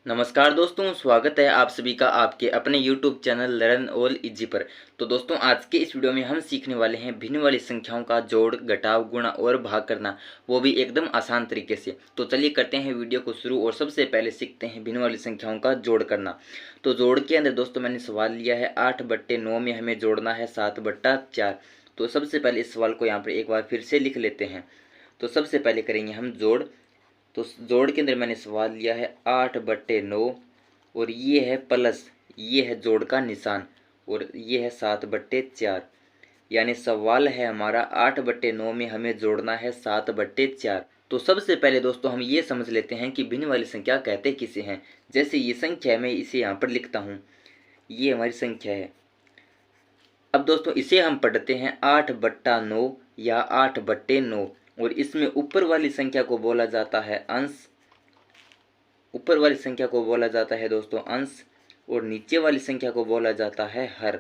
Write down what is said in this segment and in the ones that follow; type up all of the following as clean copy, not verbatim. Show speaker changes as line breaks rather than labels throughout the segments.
नमस्कार दोस्तों, स्वागत है आप सभी का आपके अपने YouTube channel learn all easy पर। तो दोस्तों, आज के इस वीडियो में हम सीखने वाले हैं भिन्न वाली संख्याओं का जोड़, घटाव, गुणा और भाग करना, वो भी एकदम आसान तरीके से। तो चलिए करते हैं वीडियो को शुरू और सबसे पहले सीखते हैं भिन्न वाली संख्याओं का जोड़ करना। तो जोड़ के अंदर दोस्तों मैंने सवाल लिया है 8/9 में हमें जोड़ना है 7/4। तो सबसे पहले इस सवाल को यहाँ पर एक बार फिर से लिख लेते हैं। तो सबसे पहले करेंगे हम जोड़। तो जोड़ के अंदर मैंने सवाल लिया है 8/9 और ये है प्लस, ये है जोड़ का निशान और ये है 7/4। यानी सवाल है हमारा 8/9 में हमें जोड़ना है 7/4। तो सबसे पहले दोस्तों हम ये समझ लेते हैं कि भिन्न वाली संख्या कहते किसे हैं। जैसे ये संख्या है, मैं इसे यहाँ पर लिखता हूँ, ये हमारी संख्या है। अब दोस्तों इसे हम पढ़ते हैं 8/9 या 8/9 और इसमें ऊपर वाली संख्या को बोला जाता है अंश। ऊपर वाली संख्या को बोला जाता है दोस्तों अंश और नीचे वाली संख्या को बोला जाता है हर।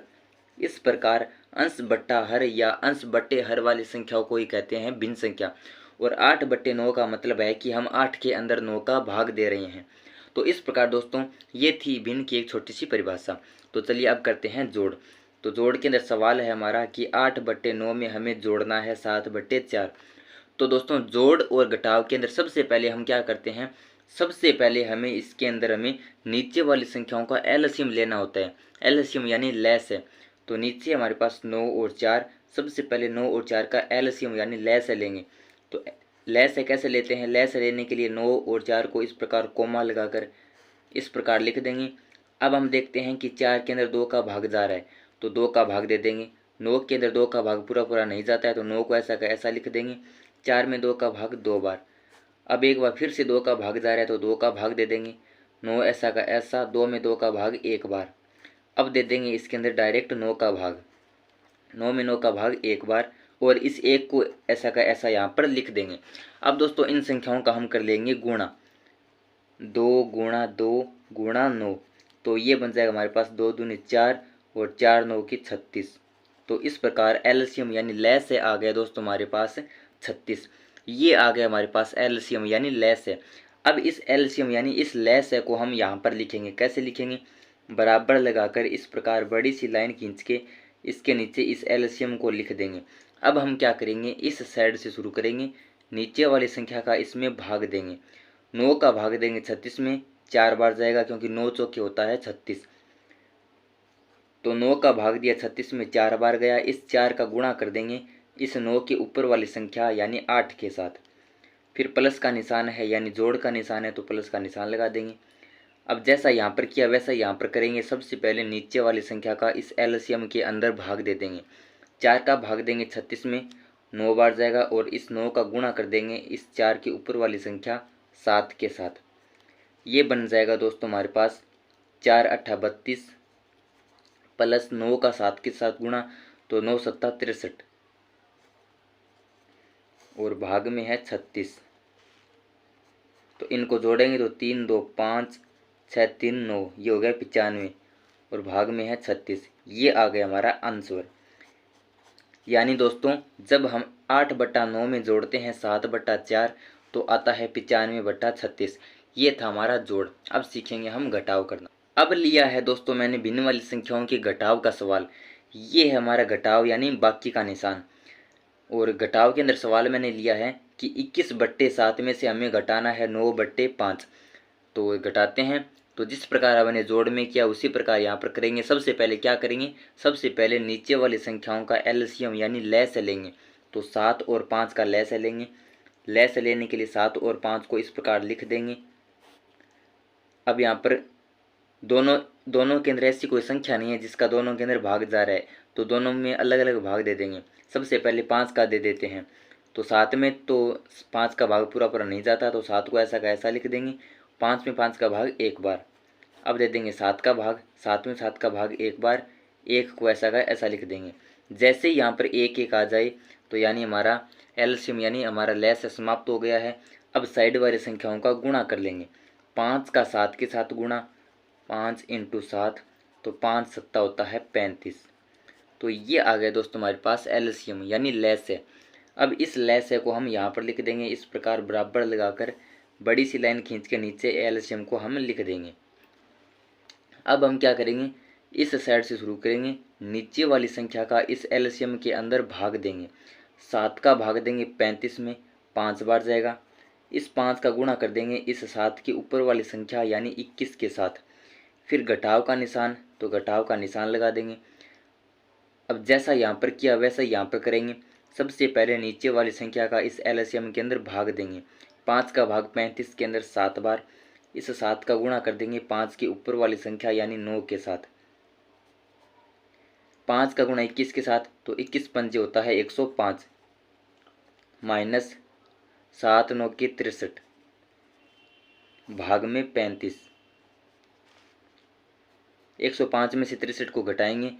इस प्रकार अंश बट्टा हर या अंश बट्टे हर वाली संख्याओं को ही कहते हैं भिन्न संख्या। और 8/9 का मतलब है कि हम 8 के अंदर 9 का भाग दे रहे हैं। तो इस प्रकार दोस्तों ये थी भिन्न की एक छोटी सी परिभाषा। तो चलिए अब करते हैं जोड़। तो जोड़ के अंदर सवाल है हमारा कि 8/9 में हमें जोड़ना है 7/4। तो दोस्तों जोड़ और घटाव के अंदर सबसे पहले हम क्या करते हैं, सबसे पहले हमें नीचे वाली संख्याओं का एलसीएम लेना होता है। एलसीएम यानी लेस है। तो नीचे हमारे पास 9 और 4, सबसे पहले 9 और 4 का एलसीएम यानी लेस है लेंगे। तो लेस है कैसे लेते हैं, लेस लेने के लिए 9 और 4 को इस प्रकार कोमा लगाकर इस प्रकार लिख देंगे। अब हम देखते हैं कि 4 के अंदर 2 का भाग जा रहा है तो 2 का भाग दे देंगे। 9 के अंदर 2 का भाग पूरा पूरा नहीं जाता है तो 9 को ऐसा का ऐसा लिख देंगे। 4 में 2 का भाग 2 बार। अब एक बार फिर से 2 का भाग जा रहा है तो 2 का भाग दे देंगे। 9 ऐसा का ऐसा, 2 में 2 का भाग एक बार। अब दे देंगे इसके अंदर डायरेक्ट 9 का भाग। 9 में 9 का भाग एक बार और इस एक को ऐसा का ऐसा यहाँ पर लिख देंगे। अब दोस्तों इन संख्याओं का हम कर लेंगे गुणा। 2 गुणा 2 गुणा 9, तो ये बन जाएगा हमारे पास 2 दूनी 4 और 4 9 की 36। तो इस प्रकार एलसीएम यानी लेस है आ गया दोस्तों हमारे पास 36। ये आ गया हमारे पास एलसीएम यानी लेस है। अब इस एलसीएम यानी इस लेस है को हम यहाँ पर लिखेंगे। कैसे लिखेंगे, बराबर लगाकर इस प्रकार बड़ी सी लाइन खींच के इसके नीचे इस एलसीएम को लिख देंगे। अब हम क्या करेंगे, इस साइड से शुरू करेंगे, नीचे वाली संख्या का इसमें भाग देंगे। 9 का भाग देंगे 36 में, 4 बार जाएगा क्योंकि 9 चौके होता है 36। तो 9 का भाग दिया 36 में, 4 बार गया। इस 4 का गुणा कर देंगे इस 9 के ऊपर वाली संख्या यानी 8 के साथ। फिर प्लस का निशान है यानी जोड़ का निशान है तो प्लस का निशान लगा देंगे। अब जैसा यहाँ पर किया वैसा यहाँ पर करेंगे। सबसे पहले नीचे वाली संख्या का इस एलसीएम के अंदर भाग दे देंगे। 4 का भाग देंगे 36 में, 9 बार जाएगा और इस 9 का गुणा कर देंगे इस 4 के ऊपर वाली संख्या 7 के साथ। ये बन जाएगा दोस्तों हमारे पास 4 8 32 प्लस 9 का 7 के साथ गुणा तो 9 7 63 और भाग में है 36। तो इनको जोड़ेंगे तो 3 2 5 6 3 9, ये हो गया 95 और भाग में है 36। ये आ गया हमारा आंसर। यानी दोस्तों जब हम 8/9 में जोड़ते हैं 7/4 तो आता है 95/36। ये था हमारा जोड़। अब सीखेंगे हम घटाव करना। अब लिया है दोस्तों मैंने भिन्न वाली संख्याओं के घटाव का सवाल। ये है हमारा घटाव यानी बाकी का निशान। और घटाव के अंदर सवाल मैंने लिया है कि 21/7 में से हमें घटाना है 9/5। तो घटाते हैं। तो जिस प्रकार हमने जोड़ में किया उसी प्रकार यहाँ पर करेंगे। सबसे पहले क्या करेंगे, सबसे पहले नीचे वाली संख्याओं का एलसीएम यानी लैस लेंगे। तो 7 और 5 का लैस लेंगे। लैस लेने के लिए 7 और 5 को इस प्रकार लिख देंगे। अब यहाँ पर दोनों के अंदर ऐसी कोई संख्या नहीं है जिसका दोनों के अंदर भाग जा रहा है तो दोनों में अलग अलग भाग दे देंगे। सबसे पहले 5 का दे देते हैं। तो 7 में तो 5 का भाग पूरा पूरा नहीं जाता तो 7 को ऐसा का ऐसा लिख देंगे। 5 में 5 का भाग एक बार। अब दे देंगे 7 का भाग, 7 में 7 का भाग एक बार, 1 को ऐसा का ऐसा लिख देंगे। जैसे ही यहाँ पर 1 1 आ जाए तो यानी हमारा एलसीएम यानी हमारा लैस समाप्त हो गया है। अब साइड वाली संख्याओं का गुणा कर लेंगे। 5 का 7 के साथ गुणा, 5 × 7 तो 5 7 होता है 35। तो ये आ गया दोस्तों हमारे पास एलसीएम यानी लैस है। अब इस लैस है को हम यहाँ पर लिख देंगे इस प्रकार बराबर लगाकर बड़ी सी लाइन खींच के नीचे एलसीएम को हम लिख देंगे। अब हम क्या करेंगे, इस साइड से शुरू करेंगे, नीचे वाली संख्या का इस एलसीएम के अंदर भाग देंगे। 7 का भाग देंगे 35 में, 5 बार जाएगा। इस 5 का गुणा कर देंगे इस 7 के ऊपर वाली संख्या यानी 21 के साथ। फिर घटाव का निशान, तो घटाव का निशान लगा देंगे। अब जैसा यहाँ पर किया वैसा यहाँ पर करेंगे। सबसे पहले नीचे वाली संख्या का इस एलसीएम के अंदर भाग देंगे। 5 का भाग 35 के अंदर 7 बार। इस 7 का गुणा कर देंगे 5 के ऊपर वाली संख्या यानी 9 के साथ। 5 का गुणा 21 के साथ, तो 21 पंजे होता है 105 माइनस 7 9 के 63 भाग में 35। 105 में से 63 को घटाएंगे,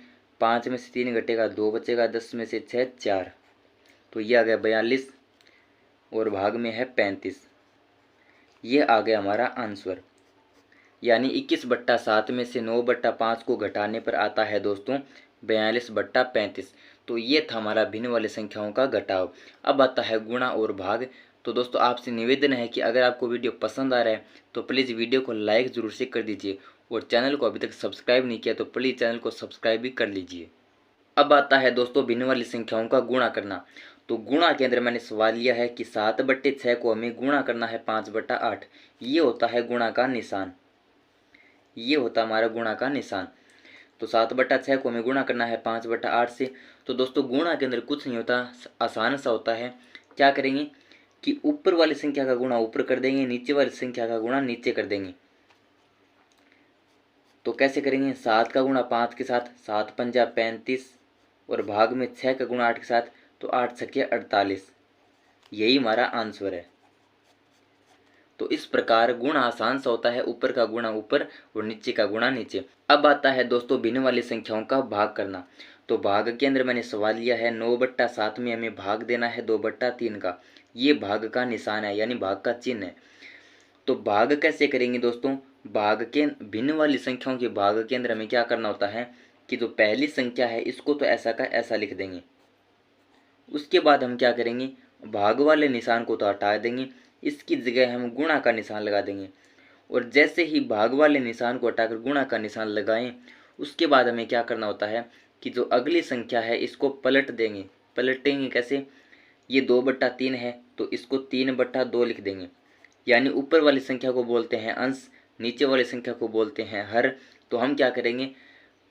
5 में से 3 घटेगा 2 बचेगा, 10 में से 6 4, तो ये आ गया 42 और भाग में है 35। ये आ गया हमारा आंसर। यानी 21/7 में से 9/5 को घटाने पर आता है दोस्तों 42/35। तो ये था हमारा भिन्न वाली संख्याओं का घटाव। अब आता है गुणा और भाग। तो दोस्तों आपसे निवेदन है कि अगर आपको वीडियो पसंद आ रहा है तो प्लीज़ वीडियो को लाइक ज़रूर से कर दीजिए, और चैनल को अभी तक सब्सक्राइब नहीं किया तो प्लीज़ चैनल को सब्सक्राइब भी कर लीजिए। अब आता है दोस्तों भिन्न वाली संख्याओं का गुणा करना। तो गुणा के अंदर मैंने सवाल लिया है कि 7/6 को हमें गुणा करना है 5/8। ये होता है गुणा का निशान, ये होता हमारा गुणा का निशान। तो 7/6 को हमें गुणा करना है 5/8 से। तो दोस्तों गुणा के अंदर कुछ नहीं होता, आसान सा होता है। क्या करेंगे कि ऊपर वाली संख्या का गुणा ऊपर कर देंगे, नीचे वाली संख्या का गुणा नीचे कर देंगे। तो कैसे करेंगे, 7 का गुणा 5 के साथ, 7 पंजा 35 और भाग में 6 का गुणा 8 के साथ, तो 8 छक्के 48। यही हमारा आंसर है। तो इस प्रकार गुणा आसान सा होता है, ऊपर का गुणा ऊपर और नीचे का गुणा नीचे। अब आता है दोस्तों भिन्न वाली संख्याओं का भाग करना। तो भाग के अंदर मैंने सवाल लिया है 9/7 में हमें भाग देना है 2/3 का। ये भाग का निशान है यानी भाग का चिन्ह है। तो भाग कैसे करेंगे दोस्तों, भाग के भिन्न वाली संख्याओं के भाग के अंदर हमें क्या करना होता है कि जो पहली संख्या है इसको तो ऐसा का ऐसा लिख देंगे। उसके बाद हम क्या करेंगे, भाग वाले निशान को तो हटा देंगे, इसकी जगह हम गुणा का निशान लगा देंगे। और जैसे ही भाग वाले निशान को हटाकर गुणा का निशान लगाएं, उसके बाद हमें क्या करना होता है कि जो अगली संख्या है इसको पलट देंगे। पलटेंगे कैसे, ये 2/3 है तो इसको 3/2 लिख देंगे। यानी ऊपर वाली संख्या को बोलते हैं अंश, नीचे वाली संख्या को बोलते हैं हर। तो हम क्या करेंगे,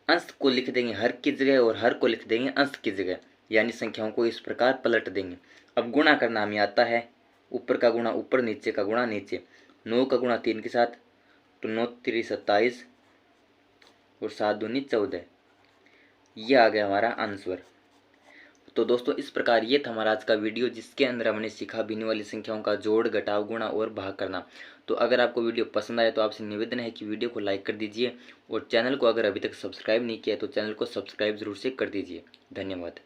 अंश को लिख देंगे हर की जगह और हर को लिख देंगे अंश की जगह, यानी संख्याओं को इस प्रकार पलट देंगे। अब गुणा करना हमें आता है, ऊपर का गुणा ऊपर, नीचे का गुणा नीचे। 9 का गुणा 3 के साथ, तो 9 3 27 और 7 दूनी 14। ये आ गया हमारा आंसर। तो दोस्तों इस प्रकार ये था हमारा आज का वीडियो, जिसके अंदर हमने सीखा भिन्न वाली संख्याओं का जोड़, घटाव, गुणा और भाग करना। तो अगर आपको वीडियो पसंद आए तो आपसे निवेदन है कि वीडियो को लाइक कर दीजिए, और चैनल को अगर अभी तक सब्सक्राइब नहीं किया तो चैनल को सब्सक्राइब जरूर से कर दीजिए। धन्यवाद।